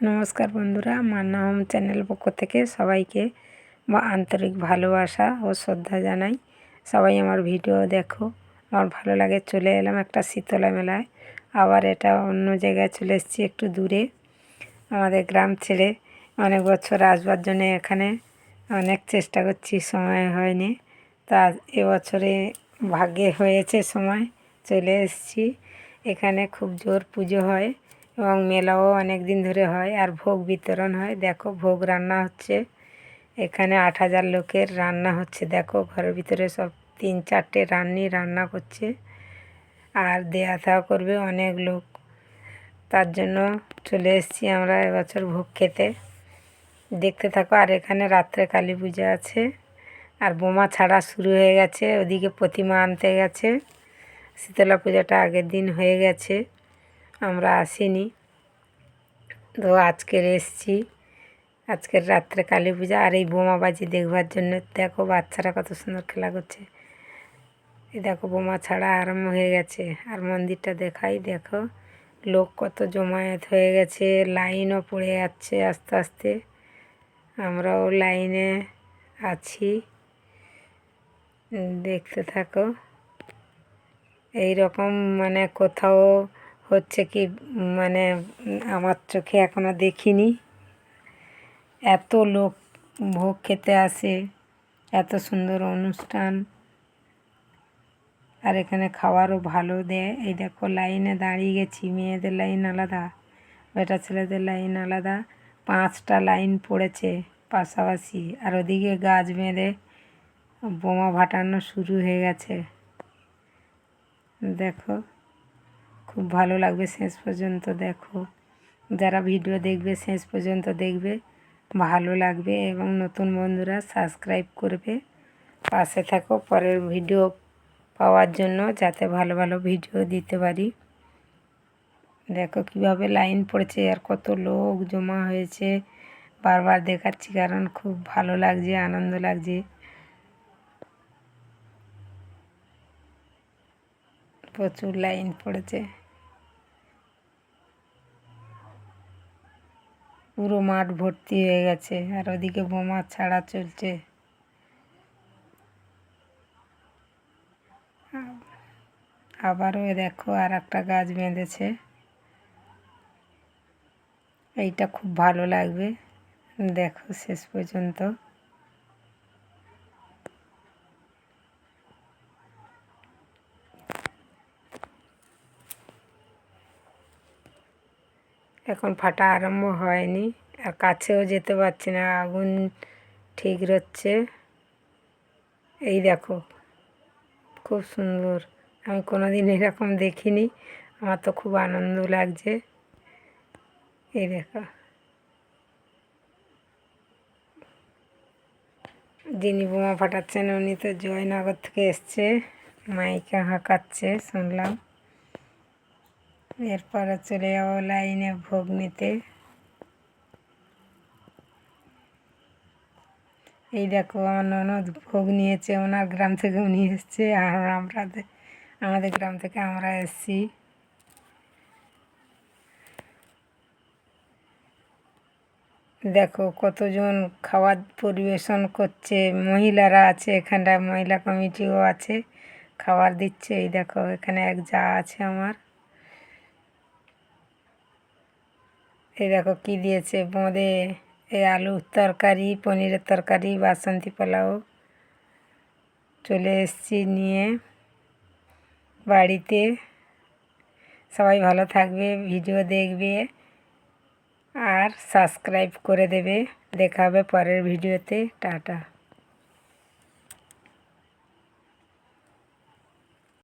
নমস্কার বন্ধুরা, Manna home channel পক্ষ থেকে সবাইকে আন্তরিক ভালোবাসা ও শ্রদ্ধা জানাই। সবাই আমার ভিডিও দেখো, আমার ভালো লাগে। চলে এলাম একটা শীতলা মেলায়, আবার এটা অন্য জায়গায় চলে এসেছি, একটু দূরে, আমাদের গ্রাম ছেড়ে। অনেক বছর আসবার জন্য এখানে অনেক চেষ্টা করছি, সময় হয়নি। তা এবছরে ভাগ্যে হয়েছে সময়, চলে এসেছি। এখানে খুব জোর পুজো হয় এবং মেলাও অনেক দিন ধরে হয়, আর ভোগ বিতরণ হয়। দেখো ভোগ রান্না হচ্ছে এখানে, 8,000 লোকের রান্না হচ্ছে। দেখো ঘরের ভিতরে সব 3-4টে রান্না করছে, আর দেয়া থাওয়া করবে অনেক লোক। তার জন্য চলে এসেছি আমরা এবছর ভোগ খেতে। দেখতে থাকো। আর এখানে রাত্রে কালী পূজা আছে, আর বোমা ছাড়া শুরু হয়ে গেছে। ওদিকে প্রতিমা আনতে গেছে। শীতলা পূজাটা আগের দিন হয়ে গেছে, আমরা আসিনি, তো আজকের এসেছি। আজকের রাত্রে কালী পূজা, আর এই বোমাবাজি দেখবার জন্য। দেখো বাচ্চারা কত সুন্দর খেলা করছে। এই দেখো বোমা ছাড়া আরম্ভ হয়ে গেছে। আর মন্দিরটা দেখাই, দেখো লোক কত জমায়েত হয়ে গেছে, লাইনও পড়ে যাচ্ছে আস্তে আস্তে। আমরাও লাইনে আছি, দেখতে থাকো। এই রকম মানে কোথাও হচ্ছে কি, মানে আমার চোখে এখনও দেখিনি। এত লোক ভোগ খেতে আসে, এত সুন্দর অনুষ্ঠান, আর এখানে খাবারও ভালো দেয়। এই দেখো লাইনে দাঁড়িয়ে গেছি, মেয়েদের লাইন আলাদা, বেটা ছেলেদের লাইন আলাদা। 5টা লাইন পড়েছে পাশাপাশি, আর ওদিকে গাছ বেঁধে বোমা ফাটানো শুরু হয়ে গেছে। দেখো খুব ভালো লাগবে, শেষ পর্যন্ত দেখো। যারা ভিডিও দেখবে শেষ পর্যন্ত দেখবে, ভালো লাগবে। এবং নতুন বন্ধুরা সাবস্ক্রাইব করবে, পাশে থাকো পরের ভিডিও পাওয়ার জন্য, যাতে ভালো ভালো ভিডিও দিতে পারি। দেখো কিভাবে লাইন পড়েছে, আর কত লোক জমা হয়েছে। বারবার দেখাচ্ছি কারণ খুব ভালো লাগছে, আনন্দ লাগছে। প্রচুর লাইন পড়েছে, পুরো মাঠ ভর্তি হয়ে গেছে। আর ওদিকে বোমা ছাড়া চলছে। আবারও দেখো আর একটা গাছ বেঁধেছে, এইটা খুব ভালো লাগবে, দেখো শেষ পর্যন্ত। এখন ফাটা আরম্ভ হয়নি, আর কাছেও যেতে পারছি না, আগুন ঠিক রচ্ছে। এই দেখো খুব সুন্দর, আমি কোনোদিন এরকম দেখিনি, আমার তো খুব আনন্দ লাগছে। এই দেখো যিনি বোমা ফাটাচ্ছেন উনি তো জয়নগর থেকে এসছে, মাইকে হাঁকাচ্ছে শুনলাম। এরপরে চলে যাবো লাইনে ভোগ নিতে। এই দেখো আমার ননদ ভোগ নিয়েছে, ওনার গ্রাম থেকে উনি এসছে, আর আমাদের গ্রাম থেকে আমরা এসছি। দেখো কতজন খাবার পরিবেশন করছে, মহিলারা আছে এখানটায়, মহিলা কমিটিও আছে, খাবার দিচ্ছে। এই দেখো এখানে এক যা আছে আমার, এই দেখো কি দিয়েছে বোঁদে, এই আলুর তরকারি, পনিরের তরকারি, বাসন্তী পোলাও। চলে এসেছি নিয়ে বাড়িতে। সবাই ভালো থাকবে, ভিডিও দেখবে, আর সাবস্ক্রাইব করে দেবে। দেখা হবে পরের ভিডিওতে। টাটা।